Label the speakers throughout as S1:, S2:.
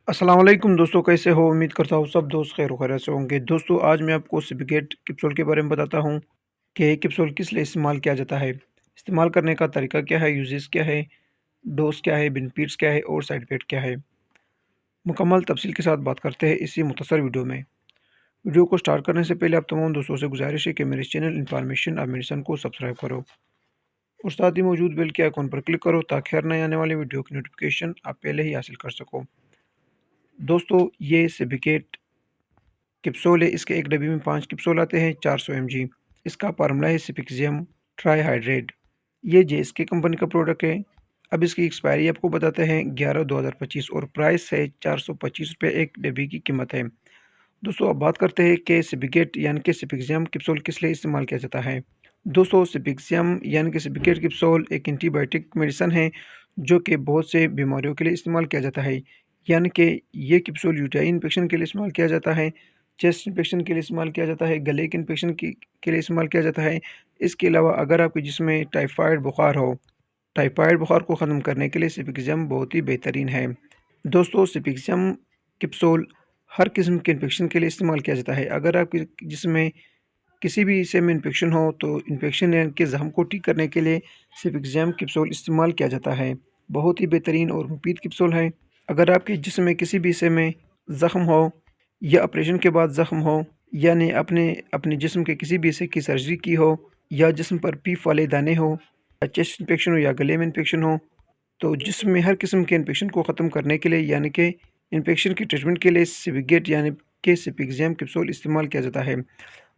S1: अस्सलाम वालेकुम दोस्तों, कैसे हो? उम्मीद करता हूँ सब दोस्त खैर खैरियत से होंगे। दोस्तों, आज मैं आपको सिपिगेट कैप्सूल के बारे में बताता हूँ कि ये कैप्सूल किस लिए इस्तेमाल किया जाता है, इस्तेमाल करने का तरीका क्या है, यूजेस क्या है, डोज़ क्या है, बेनिफिट्स क्या है और साइड इफ़ेक्ट क्या है। मुकम्मल तफसील के साथ बात करते हैं इसी मुख्तसर वीडियो में। वीडियो को स्टार्ट करने से पहले आप तमाम दोस्तों से गुजारिश है कि मेरे चैनल इन्फॉर्मेशन ऑफ मेडिसिन को सब्सक्राइब करो और साथ ही मौजूद बेल के आइकॉन पर क्लिक करो ताकि हर नए आने वाली वीडियो की नोटिफिकेशन आप पहले ही हासिल कर सको। दोस्तों, ये सिपिगेट कैप्सूल है। इसके एक डब्बी में 5 कैप्सूल आते हैं 400 mg। इसका फार्मूला है सिपिक्सियम ट्राईहाइड्रेट। ये जेएसके कंपनी का प्रोडक्ट है। अब इसकी एक्सपायरी आपको बताते हैं 11/2025 और प्राइस है 425 रुपये एक डब्बी की कीमत है। दोस्तों, अब बात करते हैं कि सिपिगेट यानी कि सिपिक्सियम कैप्सूल किस लिए इस्तेमाल किया जाता है। दोस्तों, सिपिक्सियम यानी कि सिपिगेट कैप्सूल एक एंटीबायोटिक मेडिसिन है जो कि बहुत से बीमारियों के लिए इस्तेमाल किया जाता है। यानी कि ये कैप्सूल यूटीआई इन्फेक्शन के लिए इस्तेमाल किया जाता है, चेस्ट इन्फेक्शन के लिए इस्तेमाल किया जाता है, गले के इन्फेक्शन के लिए इस्तेमाल किया जाता है। इसके अलावा अगर आपके जिस्म में टाइफाइड बुखार हो, टाइफाइड बुखार को ख़त्म करने के लिए सिपिक्सियम बहुत ही बेहतरीन है। दोस्तों, सिपिक्सियम कैप्सूल हर किस्म के इन्फेक्शन के लिए इस्तेमाल किया जाता है। अगर आपके जिस्म में किसी भी हिस्से में इन्फेक्शन हो तो इन्फेक्शन या के ज़ख्म को ठीक करने के लिए सिपिक्सियम कैप्सूल इस्तेमाल किया जाता है। बहुत ही बेहतरीन और मुफीद कैप्सूल है। अगर आपके जिस्म में किसी भी हिस्से में ज़ख्म हो या ऑपरेशन के बाद ज़ख्म हो, यानी अपने अपने जिस्म के किसी भी हिस्से की सर्जरी की हो या जिस्म पर पीप वाले दाने हो या चेस्ट इन्फेक्शन हो या गले में इन्फेक्शन हो, तो जिस्म में हर किस्म के इन्फेक्शन को ख़त्म करने के लिए यानी कि इन्फेक्शन की ट्रीटमेंट के लिए सिपिगेट यानी कि सिपिक्सियम कैप्सूल इस्तेमाल किया जाता है।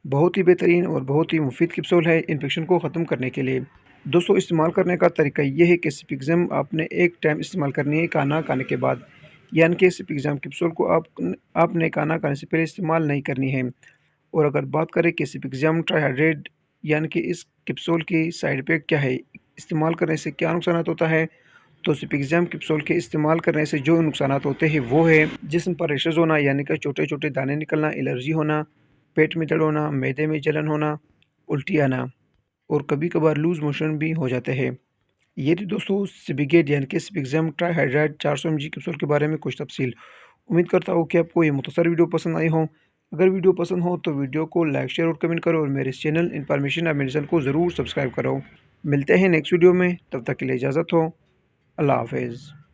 S1: बहुत ही बेहतरीन और बहुत ही मुफीद कैप्सूल है इन्फेक्शन को ख़त्म करने के लिए। दोस्तों, इस्तेमाल करने का तरीका ये है कि सिपिक्सियम आपने एक टाइम इस्तेमाल करनी है खाना खाने के बाद, यानी कि सिपिक्सियम कैप्सूल को आपने खाना खाने से पहले इस्तेमाल नहीं करनी है। और अगर बात करें कि सिपिक्सियम ट्राईहाइड्रेट यानी कि इस कैप्सूल की साइड इफ़ेक्ट क्या है, इस्तेमाल करने से क्या नुकसानात होता है, तो सिपिक्सियम कैप्सूल के इस्तेमाल करने से जो नुकसानात होते हैं वो है जिस्म पर रेशेज़ होना यानी कि छोटे-छोटे दाने निकलना, एलर्जी होना, पेट में दर्द होना, मैदे में जलन होना, उल्टी आना और कभी-कभार लूज़ मोशन भी हो जाते हैं। ये थी दोस्तों सिपिगेट यानी कि सिपिक्सियम ट्राईहाइड्रेट 400 mg कैप्सूल के बारे में कुछ तफसील। उम्मीद करता हूँ कि आपको ये मुख्तसर वीडियो पसंद आई हो। अगर वीडियो पसंद हो तो वीडियो को लाइक, शेयर और कमेंट करो और मेरे इस चैनल इन्फॉर्मेशन ऑफ मेडिसिन को ज़रूर सब्सक्राइब करो। मिलते हैं नेक्स्ट वीडियो में, तब तक के लिए इजाज़त हो। अल्लाह हाफ़िज़।